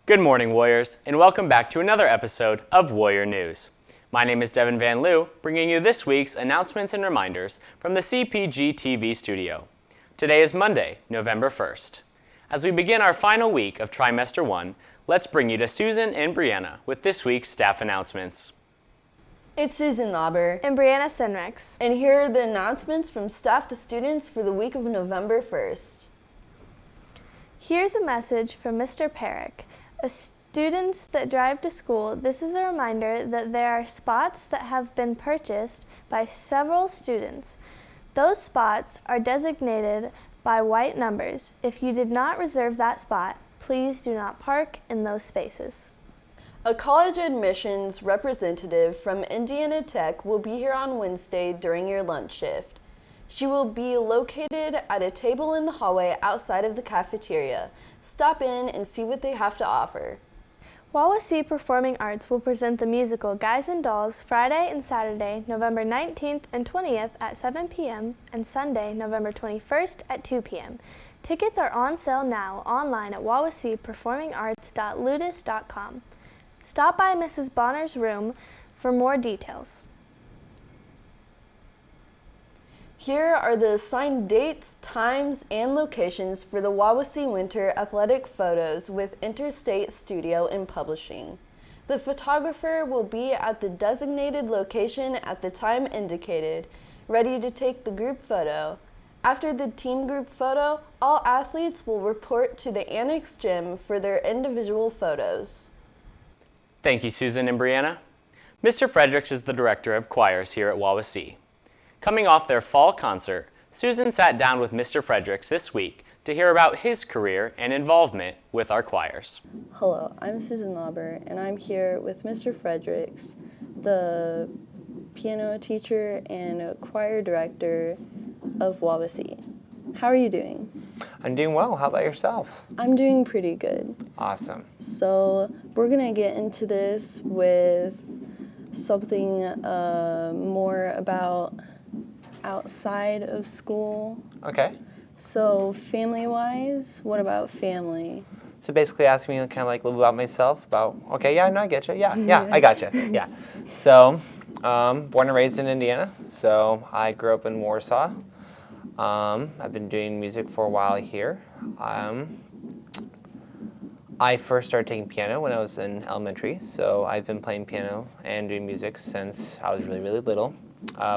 Good morning, Warriors, and welcome back to another episode of Warrior News. My name is Devin Van Loo, bringing you this week's announcements and reminders from the CPG-TV studio. Today is Monday, November 1st. As we begin our final week of Trimester 1, let's bring you to Susan and Brianna with this week's staff announcements. It's Susan Lauber and Brianna Senrex. And here are the announcements from staff to students for the week of November 1st. Here's a message from Mr. Perrick. Students that drive to school, this is a reminder that there are spots that have been purchased by several students. Those spots are designated by white numbers. If you did not reserve that spot, please do not park in those spaces. A college admissions representative from Indiana Tech will be here on Wednesday during your lunch shift. She will be located at a table in the hallway outside of the cafeteria. Stop in and see what they have to offer. Wawasee Performing Arts will present the musical Guys and Dolls Friday and Saturday, November 19th and 20th at 7 p.m. and Sunday, November 21st at 2 p.m. Tickets are on sale now online at wawaseeperformingarts.ludus.com. Stop by Mrs. Bonner's room for more details. Here are the assigned dates, times, and locations for the Wawasee Winter Athletic Photos with Interstate Studio and Publishing. The photographer will be at the designated location at the time indicated, ready to take the group photo. After the team group photo, all athletes will report to the Annex Gym for their individual photos. Thank you, Susan and Brianna. Mr. Fredericks is the director of choirs here at Wawasee. Coming off their fall concert, Susan sat down with Mr. Fredericks this week to hear about his career and involvement with our choirs. Hello, I'm Susan Lauber, and I'm here with Mr. Fredericks, the piano teacher and choir director of Wawasee. How are you doing? I'm doing well. How about yourself? I'm doing pretty good. Awesome. So we're going to get into this with something more about outside of school. Okay. So family-wise, what about family? So basically asking me kind of like a little about myself, I get you. Yeah, I got you. Yeah. So, born and raised in Indiana. So I grew up in Warsaw. I've been doing music for a while here. I first started taking piano when I was in elementary. So I've been playing piano and doing music since I was really, really little.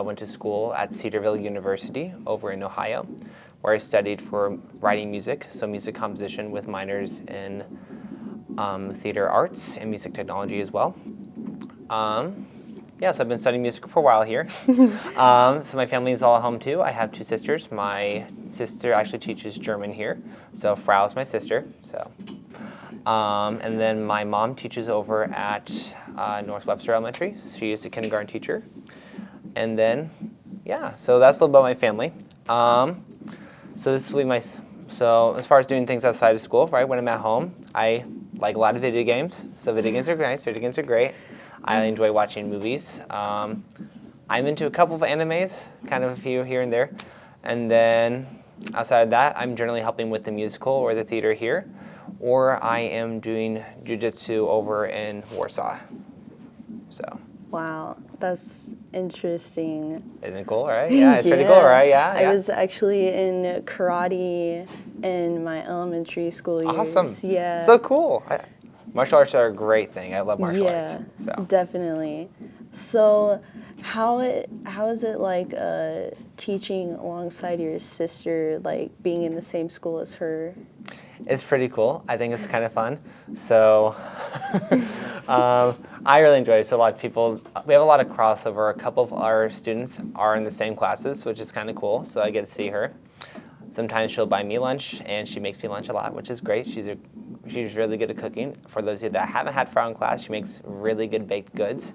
Went to school at Cedarville University over in Ohio, where I studied for writing music, so music composition with minors in theater arts and music technology as well. So I've been studying music for a while here. So my family is all at home too. I have two sisters. My sister actually teaches German here, so Frau is my sister. So, and then my mom teaches over at North Webster Elementary. She is a kindergarten teacher. And then, so that's a little about my family. So this will be so as far as doing things outside of school, right, when I'm at home, I like a lot of video games. So video games are nice, video games are great. I enjoy watching movies. I'm into a couple of animes, kind of a few here and there. And then outside of that, I'm generally helping with the musical or the theater here, or I am doing jiu-jitsu over in Warsaw. So. Wow, that's interesting. Isn't it cool, right? Yeah, it's pretty cool, right? Yeah. I was actually in karate in my elementary school years. Awesome. Yeah. So cool. Martial arts are a great thing. I love martial arts. Yeah, definitely. So how is it like teaching alongside your sister, like being in the same school as her? It's pretty cool. I think it's kind of fun. So I really enjoy it. So a lot of people, we have a lot of crossover. A couple of our students are in the same classes, which is kind of cool. So I get to see her. Sometimes she'll buy me lunch, and she makes me lunch a lot, which is great. She's really good at cooking. For those of you that haven't had Frau in class, she makes really good baked goods.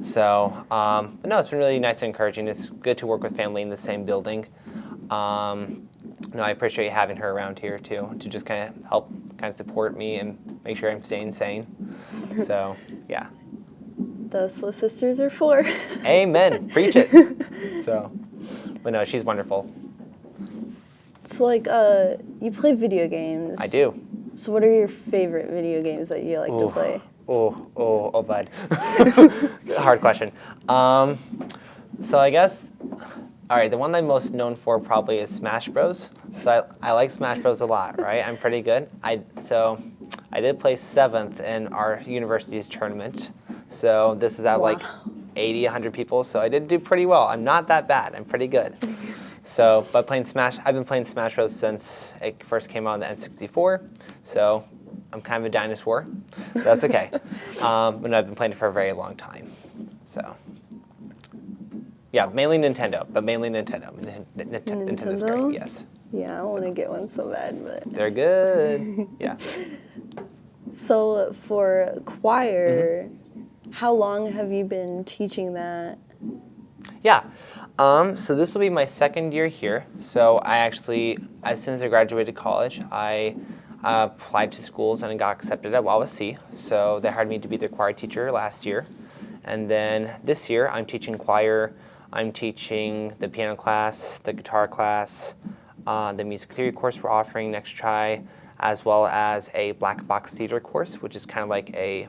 So, but no, it's been really nice and encouraging. It's good to work with family in the same building. I appreciate having her around here too, to just kind of help support me and make sure I'm staying sane. So, yeah. That's what sisters are for. Amen. Preach it. So, but no, she's wonderful. So, like, you play video games. I do. So what are your favorite video games that you like to play? Oh, bud. Hard question. So I guess, all right, the one I'm most known for probably is Smash Bros. So I like Smash Bros a lot, right? I'm pretty good. So I did place 7th in our university's tournament. So this is out of like 80, 100 people. So I did do pretty well. I'm not that bad. I'm pretty good. So, but I've been playing Smash Bros since it first came out on the N64. So I'm kind of a dinosaur. So that's okay. But I've been playing it for a very long time. So. Yeah, mainly Nintendo, but mainly Nintendo. Nintendo's great, yes. Yeah, I want to get one so bad, but... They're good, yeah. So for choir, how long have you been teaching that? Yeah, so this will be my 2nd year here. So I actually, as soon as I graduated college, I applied to schools and I got accepted at Wawasee. So they hired me to be their choir teacher last year. And then this year, I'm teaching choir. I'm teaching the piano class, the guitar class, the music theory course we're offering next try, as well as a black box theater course, which is kind of like a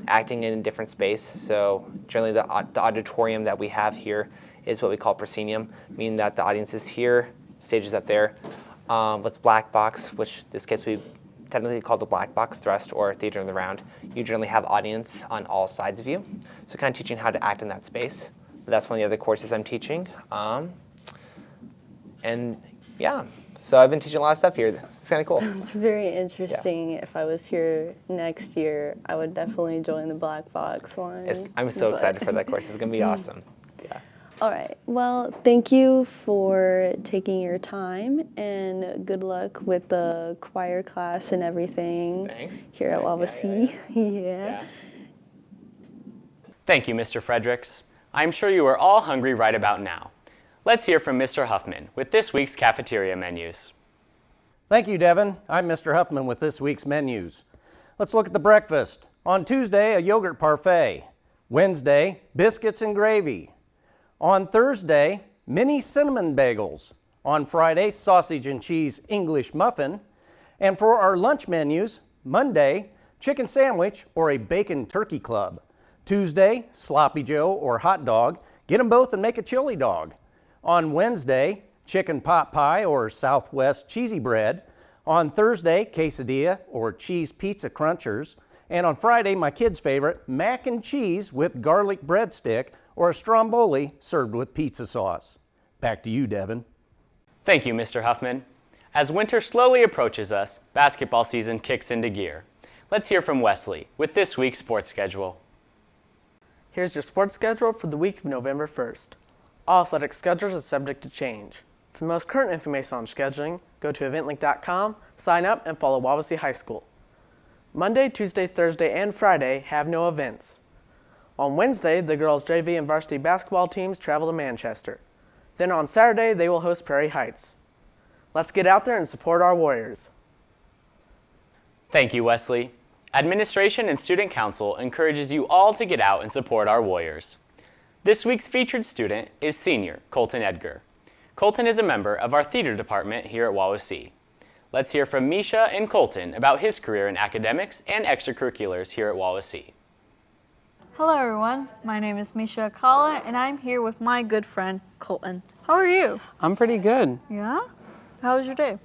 acting in a different space. So generally the auditorium that we have here is what we call proscenium, meaning that the audience is here, stage is up there. With black box, which in this case we technically call the black box thrust or theater in the round, you generally have audience on all sides of you. So kind of teaching how to act in that space. But that's one of the other courses I'm teaching. And yeah, so I've been teaching a lot of stuff here. It's kind of cool. It's very interesting. Yeah. If I was here next year, I would definitely join the black box one. I'm so excited for that course. It's going to be awesome. Yeah. All right. Well, thank you for taking your time, and good luck with the choir class and everything. Thanks. Here at Wawasee. Yeah. Thank you, Mr. Fredericks. I'm sure you are all hungry right about now. Let's hear from Mr. Huffman with this week's cafeteria menus. Thank you, Devin. I'm Mr. Huffman with this week's menus. Let's look at the breakfast. On Tuesday, a yogurt parfait. Wednesday, biscuits and gravy. On Thursday, mini cinnamon bagels. On Friday, sausage and cheese English muffin. And for our lunch menus, Monday, chicken sandwich or a bacon turkey club. Tuesday, sloppy joe or hot dog. Get them both and make a chili dog. On Wednesday, chicken pot pie or Southwest cheesy bread. On Thursday, quesadilla or cheese pizza crunchers. And on Friday, my kids' favorite, mac and cheese with garlic breadstick or a stromboli served with pizza sauce. Back to you, Devin. Thank you, Mr. Huffman. As winter slowly approaches us, basketball season kicks into gear. Let's hear from Wesley with this week's sports schedule. Here's your sports schedule for the week of November 1st. All athletic schedules are subject to change. For the most current information on scheduling, go to eventlink.com, sign up, and follow Wawasee High School. Monday, Tuesday, Thursday, and Friday have no events. On Wednesday, the girls' JV and varsity basketball teams travel to Manchester. Then on Saturday, they will host Prairie Heights. Let's get out there and support our Warriors. Thank you, Wesley. Administration and Student Council encourages you all to get out and support our Warriors. This week's featured student is senior Colton Edgar. Colton is a member of our theater department here at Wawasee. Let's hear from Misha and Colton about his career in academics and extracurriculars here at Wawasee. Hello everyone, my name is Misha Akala and I'm here with my good friend Colton. How are you? I'm pretty good. Yeah? How was your day?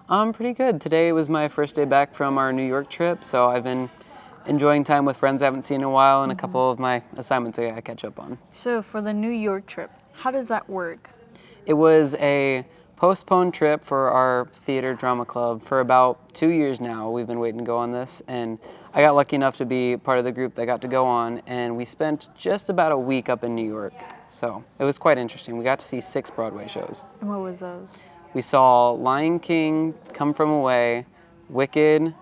I'm pretty good. Today was my first day back from our New York trip, so I've been enjoying time with friends I haven't seen in a while and a couple of my assignments I gotta catch up on. So for the New York trip, how does that work? It was a postponed trip for our theater drama club for about 2 years now. We've been waiting to go on this, and I got lucky enough to be part of the group that got to go on, and we spent just about a week up in New York. So it was quite interesting. We got to see 6 Broadway shows. And what was those? We saw Lion King, Come From Away, Wicked,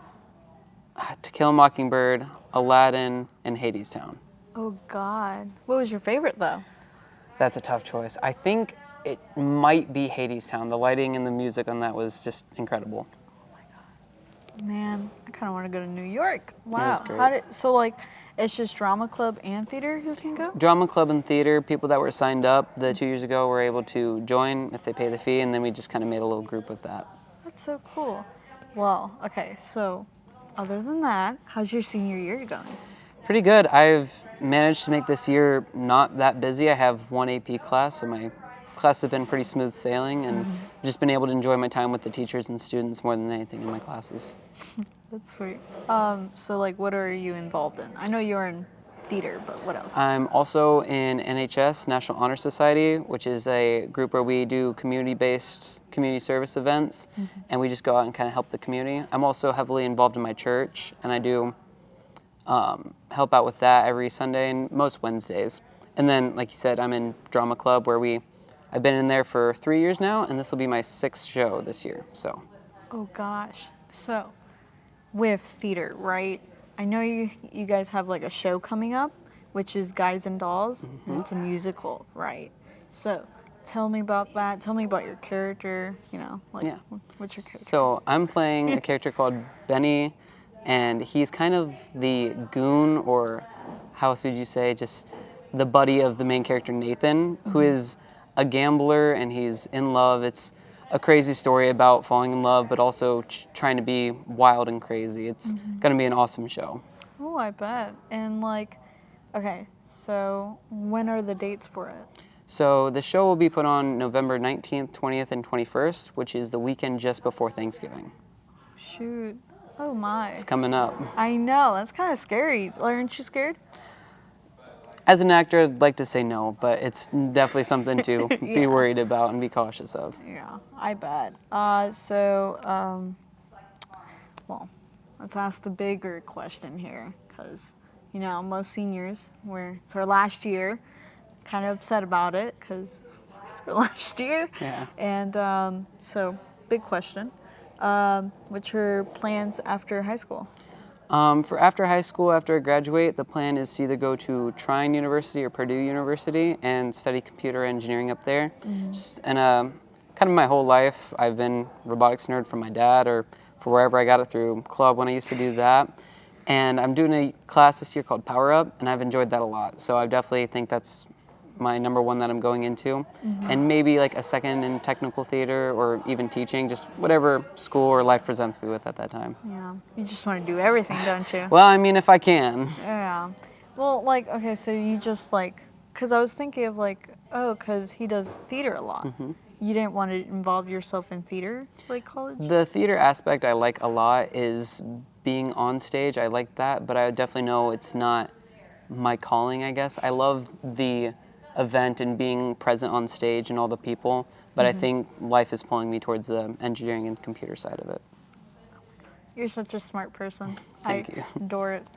To Kill a Mockingbird, Aladdin, and Hadestown. Oh God. What was your favorite though? That's a tough choice. I think it might be Hadestown. The lighting and the music on that was just incredible. Oh my God. Man, I kind of want to go to New York. Wow. It was great. So it's just drama club and theater who can go? Drama club and theater, people that were signed up the 2 years ago were able to join if they pay the fee, and then we just kind of made a little group with that. That's so cool. Well, okay, so other than that, how's your senior year going? Pretty good. I've managed to make this year not that busy. I have one AP class, so my class has been pretty smooth sailing, and I've just been able to enjoy my time with the teachers and students more than anything in my classes. That's sweet. So like, what are you involved in? I know you're in theater, but what else? I'm also in NHS, National Honor Society, which is a group where we do community-based community service events, and we just go out and kind of help the community. I'm also heavily involved in my church, and I do help out with that every Sunday and most Wednesdays. And then, like you said, I'm in drama club where I've been in there for 3 years now, and this will be my 6th show this year. So. Oh gosh. So, with theater, right? I know you guys have like a show coming up, which is Guys and Dolls, and it's a musical, right? So, tell me about that. Tell me about your character. You know, like what's your character? So I'm playing a character called Benny, and he's kind of the goon, or how else would you say, just the buddy of the main character Nathan, who is a gambler and he's in love. It's a crazy story about falling in love, but also trying to be wild and crazy. It's going to be an awesome show. Oh, I bet. And like, okay, so when are the dates for it? So the show will be put on November 19th, 20th, and 21st, which is the weekend just before Thanksgiving. Shoot. Oh my. It's coming up. I know, that's kind of scary. Aren't you scared? As an actor, I'd like to say no, but it's definitely something to be worried about and be cautious of. Yeah, I bet. Well, let's ask the bigger question here, because, you know, most seniors, it's our last year, kind of upset about it, because it's our last year. Yeah. And so, big question. What's your plans after high school? For after high school, after I graduate, the plan is to either go to Trine University or Purdue University and study computer engineering up there. And kind of my whole life, I've been a robotics nerd from my dad or for wherever I got it through club when I used to do that. And I'm doing a class this year called Power Up, and I've enjoyed that a lot. So I definitely think that's my number one that I'm going into. And maybe like a second in technical theater or even teaching, just whatever school or life presents me with at that time. Yeah, you just want to do everything, don't you? Well, I mean, if I can. Yeah. Well, like, okay, so you just like, because I was thinking of like, oh, because he does theater a lot. You didn't want to involve yourself in theater, like college? The theater aspect I like a lot is being on stage. I like that, but I definitely know it's not my calling, I guess. I love the event and being present on stage and all the people, but I think life is pulling me towards the engineering and computer side of it. You're such a smart person. Thank you. Adore it.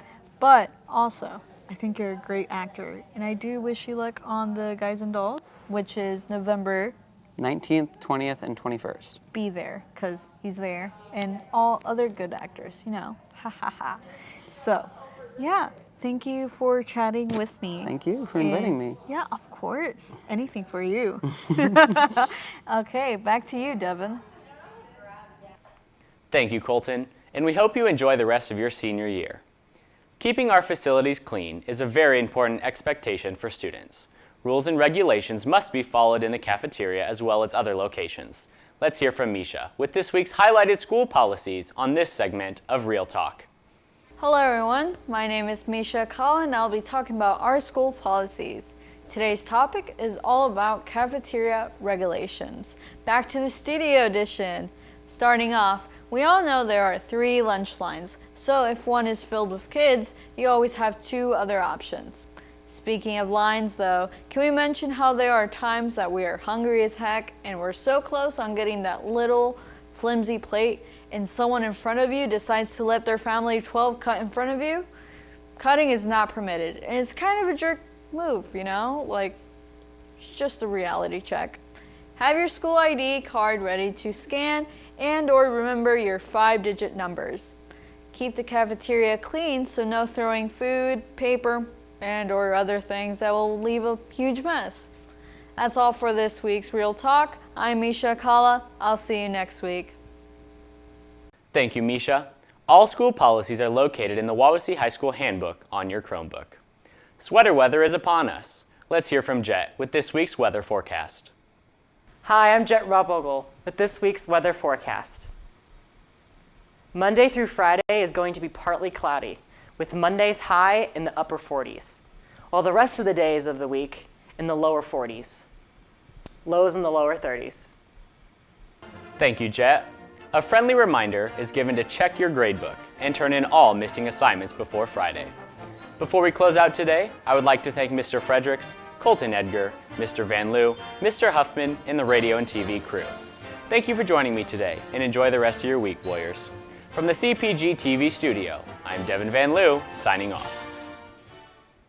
But also, I think you're a great actor, and I do wish you luck on the Guys and Dolls, which is November 19th, 20th, and 21st. Be there, because he's there, and all other good actors, you know. Ha ha ha. So, yeah. Thank you for chatting with me. Thank you for inviting me. Yeah, of course. Anything for you. Okay, back to you, Devin. Thank you, Colton, and we hope you enjoy the rest of your senior year. Keeping our facilities clean is a very important expectation for students. Rules and regulations must be followed in the cafeteria as well as other locations. Let's hear from Misha with this week's highlighted school policies on this segment of Real Talk. Hello everyone, my name is Misha Kala and I'll be talking about our school policies. Today's topic is all about cafeteria regulations. Back to the studio edition. Starting off, we all know there are 3 lunch lines, so if one is filled with kids, you always have 2 other options. Speaking of lines though, can we mention how there are times that we are hungry as heck and we're so close on getting that little flimsy plate and someone in front of you decides to let their family 12 cut in front of you? Cutting is not permitted, and it's kind of a jerk move, you know? Like, it's just a reality check. Have your school ID card ready to scan and or remember your 5-digit numbers. Keep the cafeteria clean so no throwing food, paper, and or other things that will leave a huge mess. That's all for this week's Real Talk. I'm Misha Kala. I'll see you next week. Thank you, Misha. All school policies are located in the Wawasee High School Handbook on your Chromebook. Sweater weather is upon us. Let's hear from Jet with this week's weather forecast. Hi, I'm Jet Robogle with this week's weather forecast. Monday through Friday is going to be partly cloudy, with Monday's high in the upper 40s, while the rest of the days of the week in the lower 40s. Lows in the lower 30s. Thank you, Jet. A friendly reminder is given to check your gradebook and turn in all missing assignments before Friday. Before we close out today, I would like to thank Mr. Fredericks, Colton Edgar, Mr. Van Loo, Mr. Huffman, and the radio and TV crew. Thank you for joining me today, and enjoy the rest of your week, Warriors. From the CPG-TV studio, I'm Devin Van Loo, signing off.